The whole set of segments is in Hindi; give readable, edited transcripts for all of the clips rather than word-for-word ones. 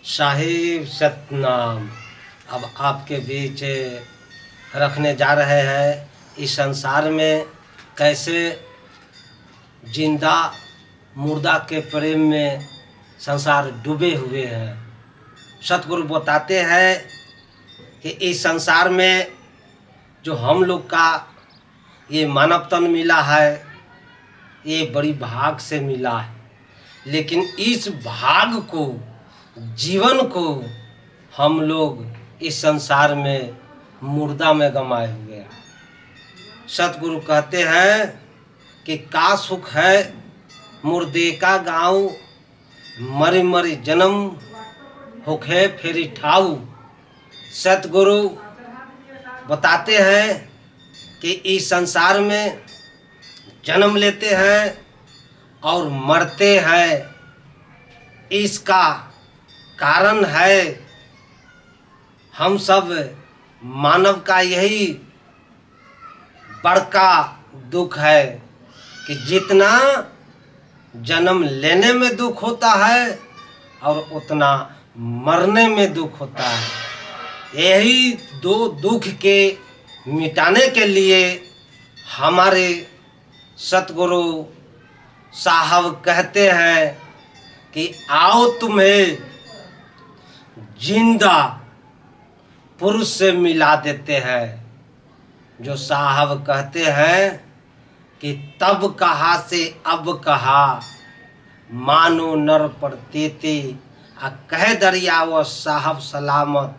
साहिब सतनाम। अब आपके बीच रखने जा रहे हैं इस संसार में कैसे जिंदा मुर्दा के प्रेम में संसार डूबे हुए हैं। सतगुरु बताते हैं कि इस संसार में जो हम लोग का ये मानव तन मिला है, ये बड़ी भाग से मिला है, लेकिन इस भाग को, जीवन को हम लोग इस संसार में मुर्दा में गंवाए हुए हैं। सतगुरु कहते हैं कि का सुख है मुर्दे का गाँव, मरी मरी जन्म होखे फेरी ठाऊ। सतगुरु बताते हैं कि इस संसार में जन्म लेते हैं और मरते हैं, इसका कारण है हम सब मानव का यही बड़का दुख है कि जितना जन्म लेने में दुख होता है और उतना मरने में दुख होता है। यही दो दुख के मिटाने के लिए हमारे सतगुरु साहब कहते हैं कि आओ तुम्हें जिंदा पुरुष से मिला देते हैं। जो साहब कहते हैं कि तब कहा से अब कहा, मानो नर पर तेते आ कह दरिया व साहब सलामत,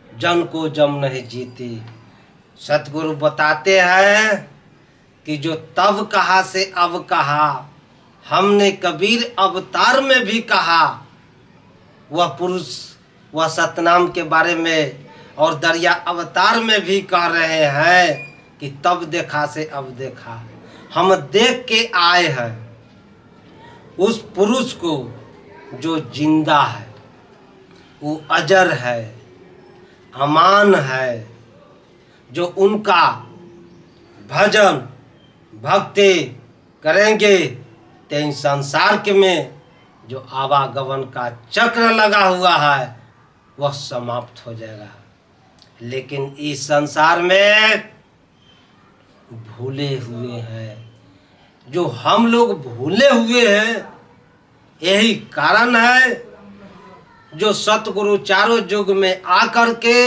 जन को जम नहीं जीते। सतगुरु बताते हैं कि जो तब कहा से अब कहा, हमने कबीर अवतार में भी कहा, वह पुरुष वह सतनाम के बारे में और दरिया अवतार में भी कह रहे हैं कि तब देखा से अब देखा। हम देख के आए हैं उस पुरुष को जो जिंदा है, वो अजर है, अमान है, जो उनका भजन भक्ति करेंगे तो इस संसार के में जो आवागमन का चक्र लगा हुआ है वह समाप्त हो जाएगा। लेकिन इस संसार में भूले हुए हैं, जो हम लोग भूले हुए हैं, यही कारण है जो सतगुरु चारों युग में आकर के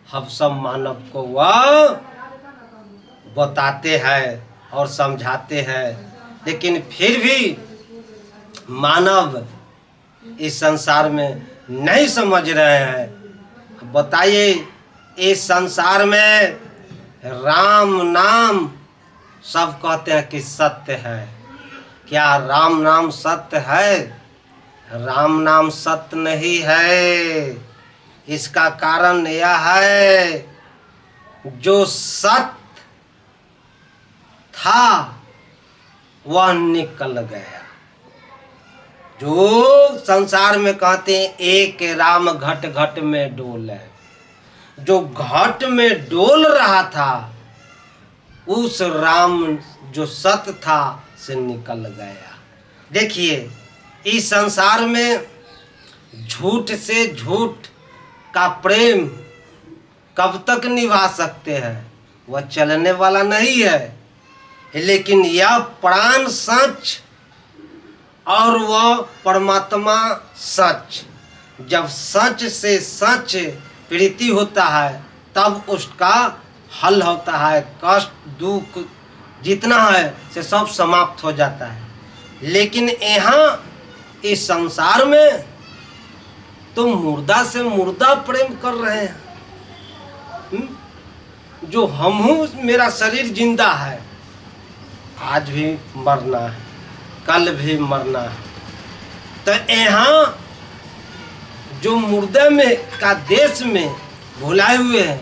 हम सब मानव को वह बताते हैं और समझाते हैं। लेकिन फिर भी मानव इस संसार में नहीं समझ रहे हैं। बताइए, इस संसार में राम नाम सब कहते हैं कि सत्य है। क्या राम नाम सत्य है? राम नाम सत्य नहीं है। इसका कारण यह है जो सत्य था वह निकल गया। जो संसार में कहते हैं एक राम घट घट में डोल है, जो घट में डोल रहा था उस राम जो सत्य था से निकल गया। देखिए, इस संसार में झूठ से झूठ का प्रेम कब तक निभा सकते हैं? वह चलने वाला नहीं है। लेकिन यह प्राण सच और वह परमात्मा सच, जब सच से सच प्रीति होता है तब उसका हल होता है। कष्ट दुख जितना है से सब समाप्त हो जाता है। लेकिन यहाँ इस संसार में तो मुर्दा से मुर्दा प्रेम कर रहे हैं। जो हम हूँ, मेरा शरीर जिंदा है, आज भी मरना है, कल भी मरना है। तो यहाँ जो मुर्दे में का देश में भुलाए हुए हैं,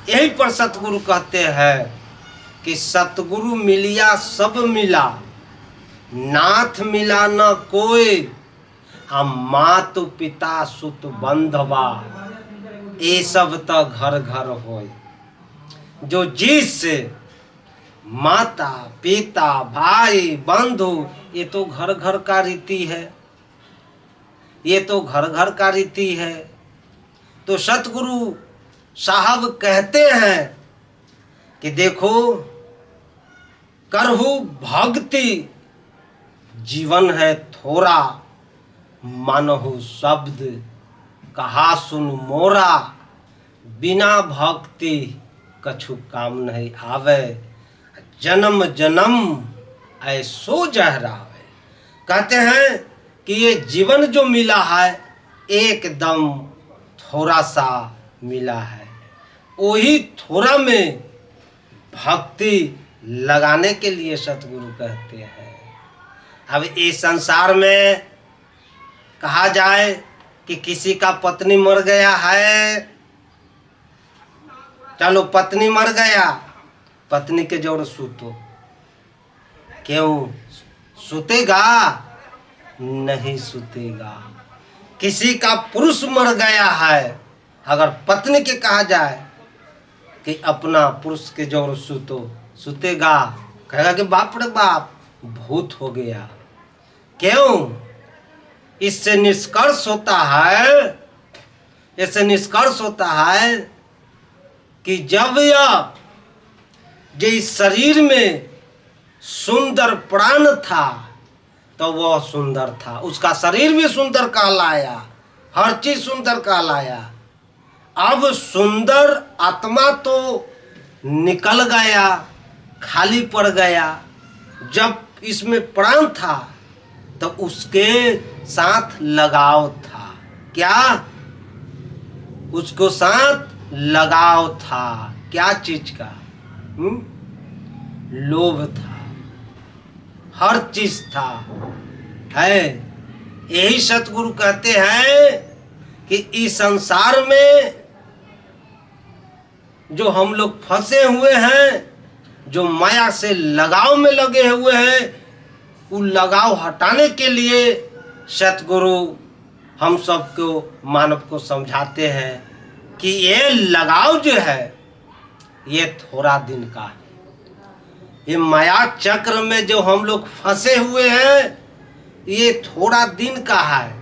यही पर सतगुरु कहते हैं कि सतगुरु मिलिया सब मिला, नाथ मिला न कोई, हम मातु पिता सुत बंधवा, ये सब तो घर घर होय। जो जिस माता पिता भाई बंधु, ये तो घर घर का रीति है। ये तो घर घर का रीति है। तो सतगुरु साहब कहते हैं कि देखो, करहु भक्ति जीवन है थोड़ा, मानहु शब्द कहा सुन मोरा, बिना भक्ति कछु काम नहीं आवे, जन्म जन्म ऐसो जहरावे। कहते हैं कि ये जीवन जो मिला है एकदम थोड़ा सा मिला है, वही थोड़ा में भक्ति लगाने के लिए सतगुरु कहते हैं। अब इस संसार में कहा जाए कि किसी का पत्नी मर गया है, चलो पत्नी मर गया, पत्नी के जोड़ सूतो, क्यों सुतेगा? नहीं सुतेगा। किसी का पुरुष मर गया है, अगर पत्नी के कहा जाए कि अपना पुरुष के जोड़ सूतो, सुतेगा? कहेगा कि बाप रे बाप भूत हो गया। क्यों? इससे निष्कर्ष होता है कि जब यह जिस शरीर में सुंदर प्राण था तो वह सुंदर था, उसका शरीर भी सुंदर कहलाया, हर चीज सुंदर कहलाया। अब सुंदर आत्मा तो निकल गया, खाली पड़ गया। जब इसमें प्राण था तो उसके साथ लगाव था। क्या? उसको साथ लगाव था। क्या चीज का? लोभ था, हर चीज था, है। यही सतगुरु कहते हैं कि इस संसार में जो हम लोग फंसे हुए हैं, जो माया से लगाव में लगे हुए हैं, वो लगाव हटाने के लिए सतगुरु हम सबको, मानव को समझाते हैं कि ये लगाव जो है ये थोड़ा दिन का है। ये माया चक्र में जो हम लोग फंसे हुए हैं ये थोड़ा दिन का है।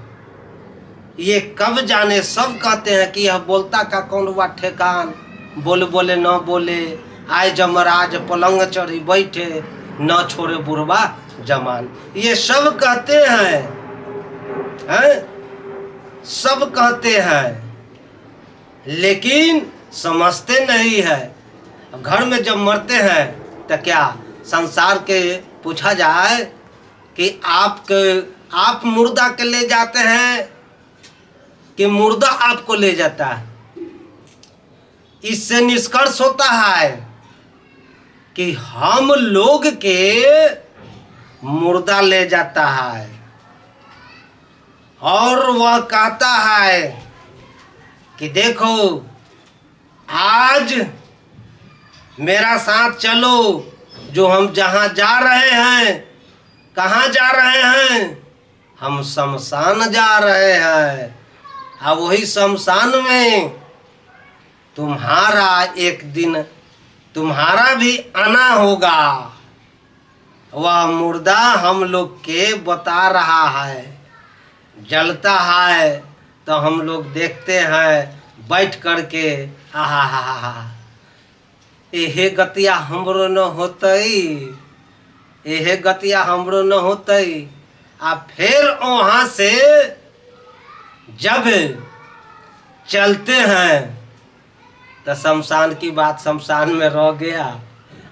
ये कब जाने। सब कहते हैं कि यह बोलता का कौन हुआ ठेकान, बोले बोले न बोले, आए जमराज पलंग चढ़ी बैठे, न छोड़े बुढ़वा जमान। ये सब कहते हैं, सब कहते हैं, लेकिन समझते नहीं है। घर में जब मरते हैं तो क्या संसार के पूछा जाए कि आप मुर्दा के ले जाते हैं कि मुर्दा आपको ले जाता है? इससे निष्कर्ष होता है कि हम लोग के मुर्दा ले जाता है। और वह कहता है कि देखो आज मेरा साथ चलो, जो हम जहाँ जा रहे हैं। कहाँ जा रहे हैं? हम शमशान जा रहे हैं। अब वही शमशान में तुम्हारा एक दिन तुम्हारा भी आना होगा। वह मुर्दा हम लोग के बता रहा है, जलता है तो हम लोग देखते हैं बैठ करके, आहा हा हा हा, एहे गतिया हमरो न होतई, एहे गतिया हमरो न होतई। आ फिर वहाँ से जब चलते हैं तो शमशान की बात शमशान में रह गया,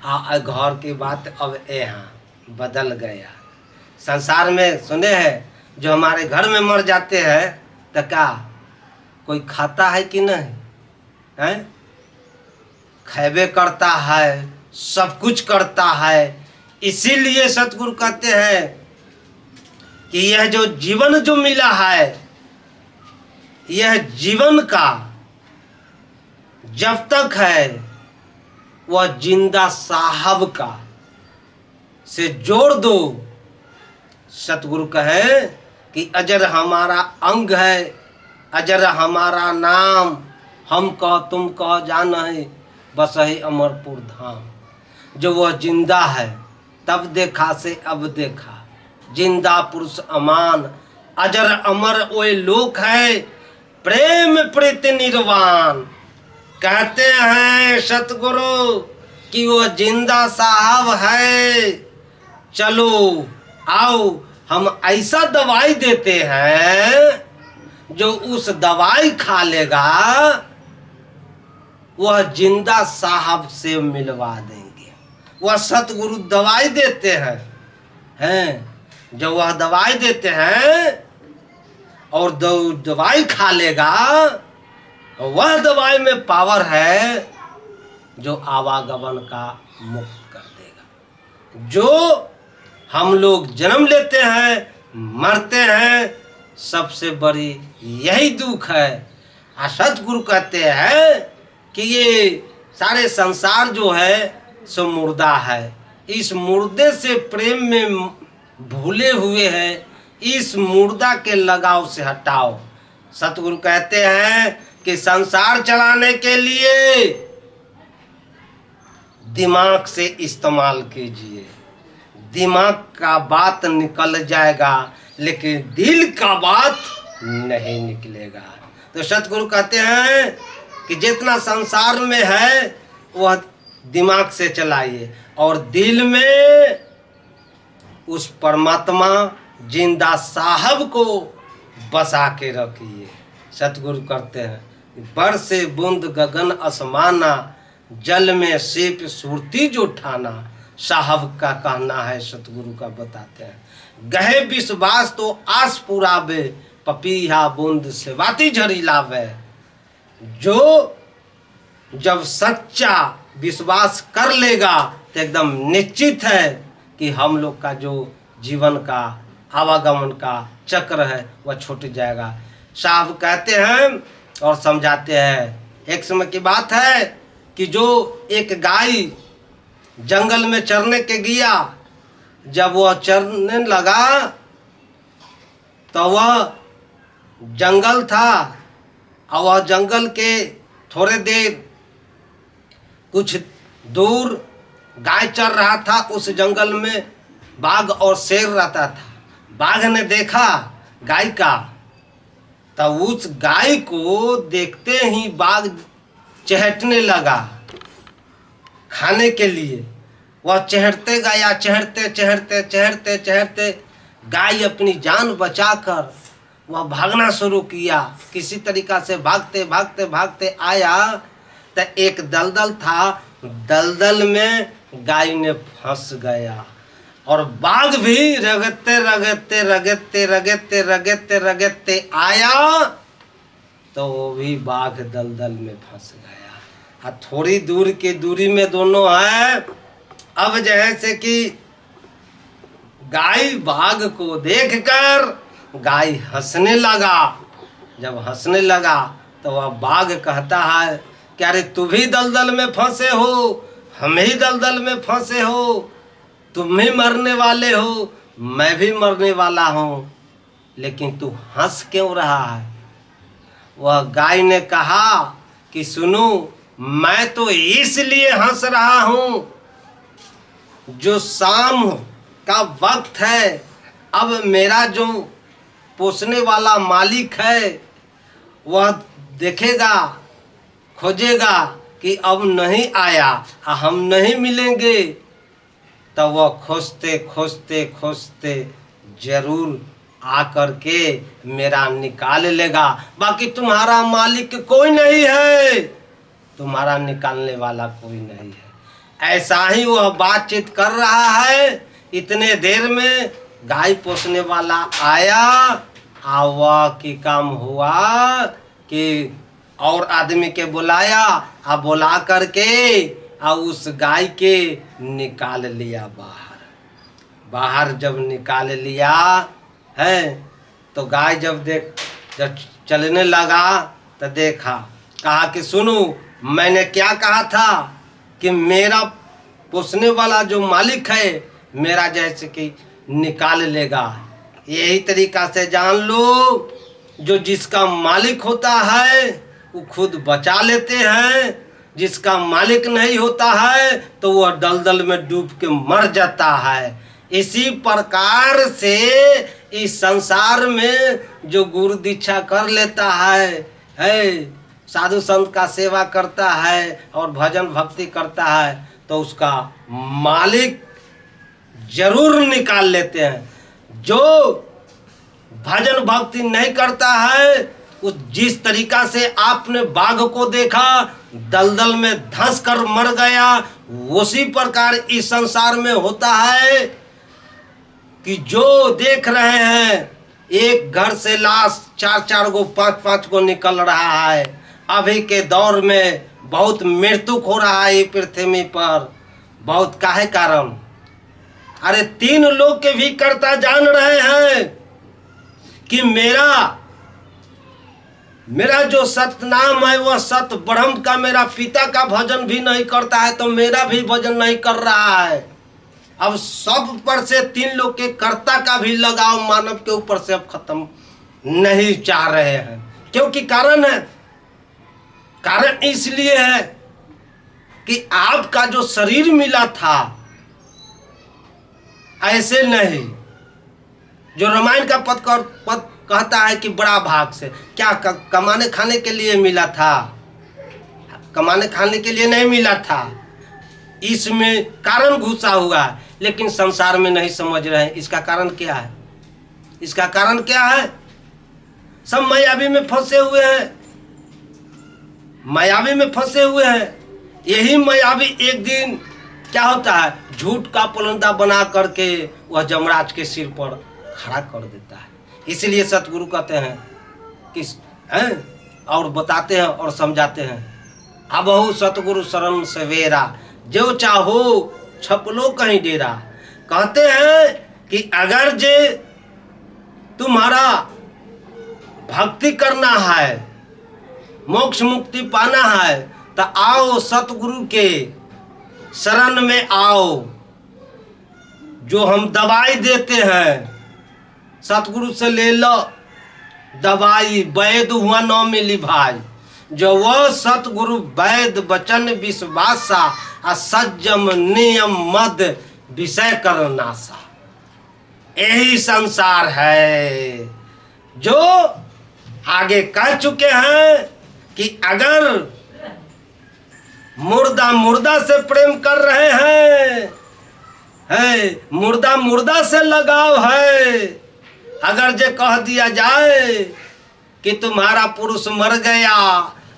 आ घर की बात अब यहाँ बदल गया। संसार में सुने हैं जो हमारे घर में मर जाते हैं तो क्या कोई खाता है कि नहीं है? खैबे करता है, सब कुछ करता है। इसीलिए सतगुरु कहते हैं कि यह जो जीवन जो मिला है, यह जीवन का जब तक है वह जिंदा साहब का से जोड़ दो। सतगुरु कहे कि अजर हमारा अंग है, अजर हमारा नाम, हम कह तुम कह जान है, बस है अमरपुर धाम। जो वह जिंदा है तब देखा से अब देखा, जिंदा पुरुष अमान, अजर अमर ओए लोक है, प्रेम प्रीति निर्वाण। कहते हैं सतगुरु कि वो जिंदा साहब है, चलो आओ हम ऐसा दवाई देते हैं जो उस दवाई खा लेगा वह जिंदा साहब से मिलवा देंगे। वह सतगुरु दवाई देते हैं जो वह दवाई देते हैं और दवाई खा लेगा, वह दवाई में पावर है जो आवागमन का मुक्त कर देगा। जो हम लोग जन्म लेते हैं मरते हैं, सबसे बड़ी यही दुख है। सतगुरु कहते हैं कि ये सारे संसार जो है सो मुर्दा है, इस मुर्दे से प्रेम में भूले हुए हैं, इस मुर्दा के लगाव से हटाओ। सतगुरु कहते हैं कि संसार चलाने के लिए दिमाग से इस्तेमाल कीजिए, दिमाग का बात निकल जाएगा लेकिन दिल का बात नहीं निकलेगा। तो सतगुरु कहते हैं कि जितना संसार में है वह दिमाग से चलाइए और दिल में उस परमात्मा जिंदा साहब को बसा के रखिए। सतगुरु करते हैं बरसे बूंद गगन आसमाना, जल में सीप सुरती जो ठाना। साहब का कहना है, सतगुरु का बताते हैं, गहे विश्वास तो आस पुरावे, पपीहा बूंद से बाती झरी लावे। जो जब सच्चा विश्वास कर लेगा तो एकदम निश्चित है कि हम लोग का जो जीवन का आवागमन का चक्र है वह छूट जाएगा। साहब कहते हैं और समझाते हैं, एक समय की बात है कि जो एक गाय जंगल में चरने के गया, जब वह चरने लगा तो वह जंगल था और वह जंगल के थोड़े देर कुछ दूर गाय चर रहा था। उस जंगल में बाघ और शेर रहता था। बाघ ने देखा गाय का, तब उस गाय को देखते ही बाघ चहटने लगा खाने के लिए। वह चहटते गया, चहटते चहटते चहटते चहटते गाय अपनी जान बचाकर वह भागना शुरू किया। किसी तरीका से भागते भागते भागते आया तो एक दलदल था, दलदल में गाय ने फंस गया और बाघ भी रगड़ते रगड़ते रगड़ते रगड़ते रगड़ते रगड़ते आया तो वो भी बाघ दलदल में फंस गया। थोड़ी दूर की दूरी में दोनों है। अब जैसे कि गाय बाघ को देखकर गाय हंसने लगा। जब हंसने लगा तो वह बाघ कहता है, क्या रे तू भी दलदल में फंसे हो, हम ही दलदल में फंसे हो, तुम भी मरने वाले हो, मैं भी मरने वाला हूँ, लेकिन तू हंस क्यों रहा है? वह गाय ने कहा कि सुनो, मैं तो इसलिए हंस रहा हूँ, जो शाम का वक्त है, अब मेरा जो पोसने वाला मालिक है वह देखेगा, खोजेगा कि अब नहीं आया, हम नहीं मिलेंगे, तब वह खोजते खोजते खोजते जरूर आकर के मेरा निकाल लेगा। बाकी तुम्हारा मालिक कोई नहीं है, तुम्हारा निकालने वाला कोई नहीं है। ऐसा ही वह बातचीत कर रहा है। इतने देर में गाय पोसने वाला आया, आवा की काम हुआ कि और आदमी के बुलाया, आ बुला करके उस गाय के निकाल लिया बाहर। बाहर जब निकाल लिया है तो गाय जब चलने लगा तो देखा, कहा कि सुनो, मैंने क्या कहा था कि मेरा पोसने वाला जो मालिक है मेरा जैसे कि निकाल लेगा। यही तरीका से जान लो, जो जिसका मालिक होता है वो खुद बचा लेते हैं, जिसका मालिक नहीं होता है तो वह दलदल में डूब के मर जाता है। इसी प्रकार से इस संसार में जो गुरु दीक्षा कर लेता है साधु संत का सेवा करता है और भजन भक्ति करता है तो उसका मालिक जरूर निकाल लेते हैं। जो भजन भक्ति नहीं करता है, उस जिस तरीका से आपने बाघ को देखा दलदल में धंस कर मर गया, उसी प्रकार इस संसार में होता है कि जो देख रहे हैं एक घर से लाश 4-4 गो 5-5 गो निकल रहा है। अभी के दौर में बहुत मृत्यु हो रहा है पृथ्वी पर। बहुत काहे कारण? अरे 3 लोग के भी कर्ता जान रहे हैं कि मेरा जो सतनाम है वह सत ब्रह्म का मेरा पिता का भजन भी नहीं करता है तो मेरा भी भजन नहीं कर रहा है। अब सब पर से 3 लोग के कर्ता का भी लगाव मानव के ऊपर से अब खत्म नहीं चाह रहे हैं। क्योंकि कारण इसलिए है कि आपका जो शरीर मिला था ऐसे नहीं। जो रामायण का पद कहता है कि बड़ा भाग से क्या कमाने खाने के लिए मिला था, कमाने खाने के लिए नहीं मिला था। इसमें कारण घुसा हुआ है लेकिन संसार में नहीं समझ रहे हैं। इसका कारण क्या है? इसका कारण क्या है? सब मायावी में फंसे हुए हैं, मायावी में फंसे हुए हैं। यही मायावी एक दिन क्या होता है, झूठ का पुलंदा बना करके वह जमराज के सिर पर खड़ा कर देता है। इसलिए सतगुरु कहते हैं कि और बताते हैं और समझाते हैं, अबहु सतगुरु शरण सवेरा जो चाहो छपलो कहीं डेरा। कहते हैं कि अगर जे तुम्हारा भक्ति करना है, मोक्ष मुक्ति पाना है तो आओ सतगुरु के शरण में आओ। जो हम दवाई देते हैं सतगुरु से ले लो दवाई, वैद हुआ न मिली भाई। जो वह सतगुरु वैद वचन विश्वासा असज्जम नियम मद विषय कर नासा। यही संसार है जो आगे कह चुके हैं कि अगर मुर्दा से प्रेम कर रहे हैं, मुर्दा से लगाव है। अगर जे कह दिया जाए कि तुम्हारा पुरुष मर गया,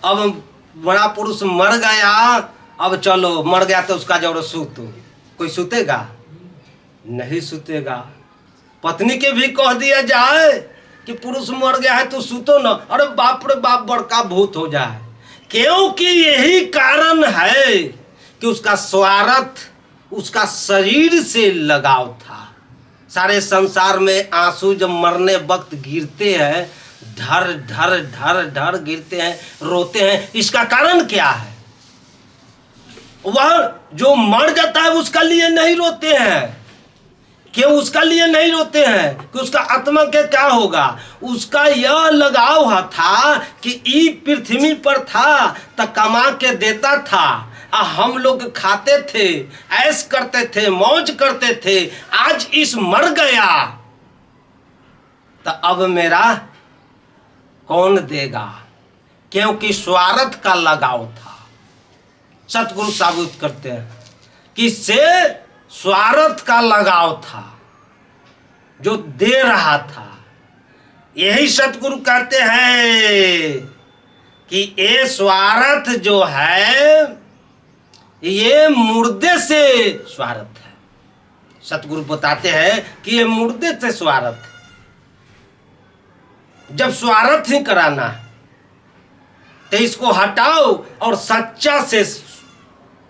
अब बड़ा पुरुष मर गया, अब चलो मर गया तो उसका जोड़ो सूतो, कोई सूतेगा? नहीं सूतेगा। पत्नी के भी कह दिया जाए कि पुरुष मर गया है तो सूतो न, अरे बाप रे बाप बड़का भूत हो जाए। क्योंकि यही कारण है कि उसका स्वार्थ उसका शरीर से लगाव था। सारे संसार में आंसू जब मरने वक्त गिरते हैं, ढर ढर ढर ढर गिरते हैं, रोते हैं, इसका कारण क्या है? वह जो मर जाता है उसका लिए नहीं रोते हैं। क्यों उसका लिए नहीं रोते हैं? कि उसका आत्मा के क्या होगा? उसका यह लगाव था कि ई पृथ्वी पर था तो कमा के देता था, हम लोग खाते थे, ऐश करते थे, मौज करते थे। आज इस मर गया तो अब मेरा कौन देगा? क्योंकि स्वार्थ का लगाव था। सतगुरु साबित करते हैं कि से स्वार्थ का लगाव था जो दे रहा था। यही सतगुरु कहते हैं कि ये स्वार्थ जो है ये मुर्दे से स्वार्थ है। सतगुरु बताते हैं कि ये मुर्दे से स्वार्थ है। जब स्वार्थ ही कराना है तो इसको हटाओ और सच्चा से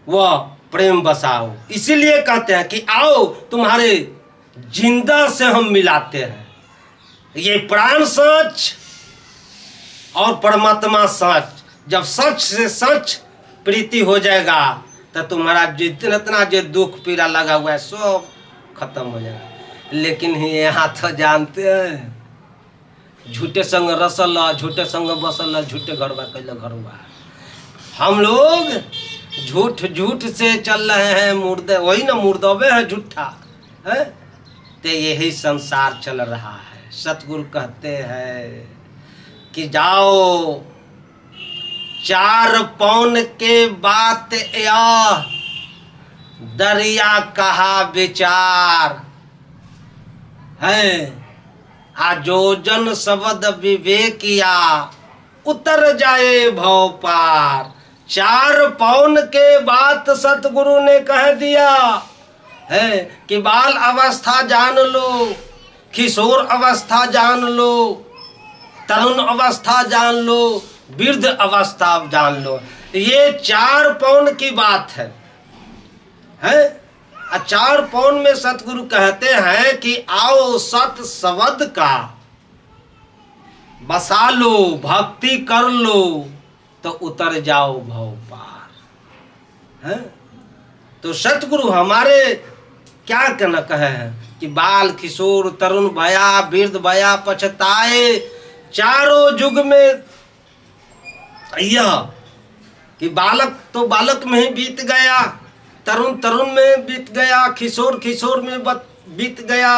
वह प्रेम बसाओ। इसीलिए कहते हैं कि आओ तुम्हारे जिंदा से हम मिलाते हैं। ये प्राण सच और परमात्मा सच। जब सच से सच प्रीति हो जाएगा तो तुम्हारा जितना जो दुख पीड़ा लगा हुआ है सब खत्म हो जाएगा। लेकिन यहाँ तो जानते हैं झूठे संग रसल, झूठे संग बसल, झूठे घरवा कैल घरवा। हम लोग झूठ से चल रहे हैं, मुर्दे वही ना मुर्दबे है झूठा है। तो यही संसार चल रहा है। सतगुरु कहते हैं कि जाओ 4 पौन के बात या दरिया कहा विचार है, आजोजन शब्द विवेकिया उतर जाए भव पार। 4 पौन के बात सतगुरु ने कह दिया है कि बाल अवस्था जान लो, किशोर अवस्था जान लो, तरुण अवस्था जान लो, वृद्ध अवस्था जान लो। ये 4 पौन की बात है। 4 पौन में सतगुरु कहते हैं कि आओ सत शब्द का बसा लो, भक्ति कर लो तो उतर जाओ भव पार। तो सतगुरु हमारे क्या कहना कहे हैं कि बाल किशोर तरुण भया वृद्ध भया पछताए, चारों युग में यह कि बालक तो बालक में ही बीत गया, तरुण तरुण में बीत गया, किशोर किशोर में बीत गया,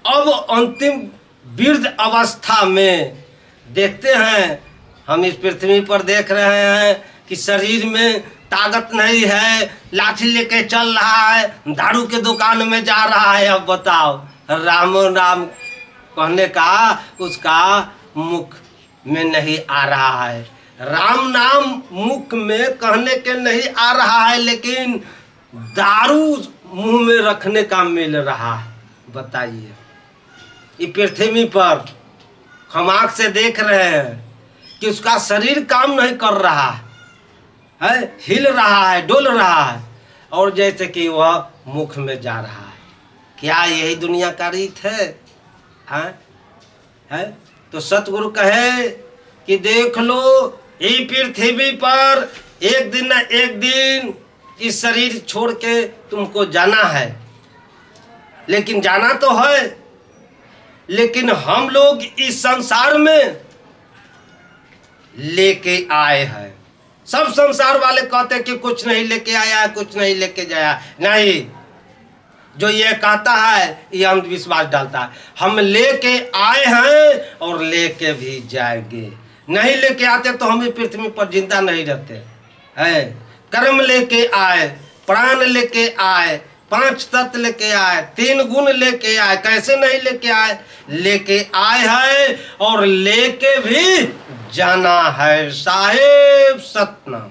अब अंतिम वृद्ध अवस्था में देखते हैं। हम इस पृथ्वी पर देख रहे हैं कि शरीर में ताकत नहीं है, लाठी लेके चल रहा है, दारू के दुकान में जा रहा है। अब बताओ, राम राम कहने का उसका मुख में नहीं आ रहा है, राम नाम मुख में कहने के नहीं आ रहा है, लेकिन दारू मुंह में रखने का मिल रहा है। बताइए, ये पृथ्वी पर हम आँख से देख रहे हैं कि उसका शरीर काम नहीं कर रहा है, हिल रहा है, डोल रहा है, और जैसे कि वह मुख में जा रहा है। क्या यही दुनिया का रीत है? तो सतगुरु कहे कि देख लो, ये पृथ्वी पर एक दिन न एक दिन इस शरीर छोड़ के तुमको जाना है। लेकिन जाना तो है, लेकिन हम लोग इस संसार में लेके आए हैं। सब संसार वाले कहते हैं कि कुछ नहीं लेके आया, कुछ नहीं लेके जाया। नहीं, जो ये कहता है ये अंधविश्वास डालता है। हम लेके आए हैं और लेके भी जाएंगे। नहीं लेके आते तो हम पृथ्वी पर जिंदा नहीं रहते हैं। कर्म लेके आए, प्राण लेके आए, 5 तत्व लेके आए, 3 गुण लेके आए। कैसे नहीं लेके आए? लेके आए हैं और लेके भी जाना है। साहेब सतनाम।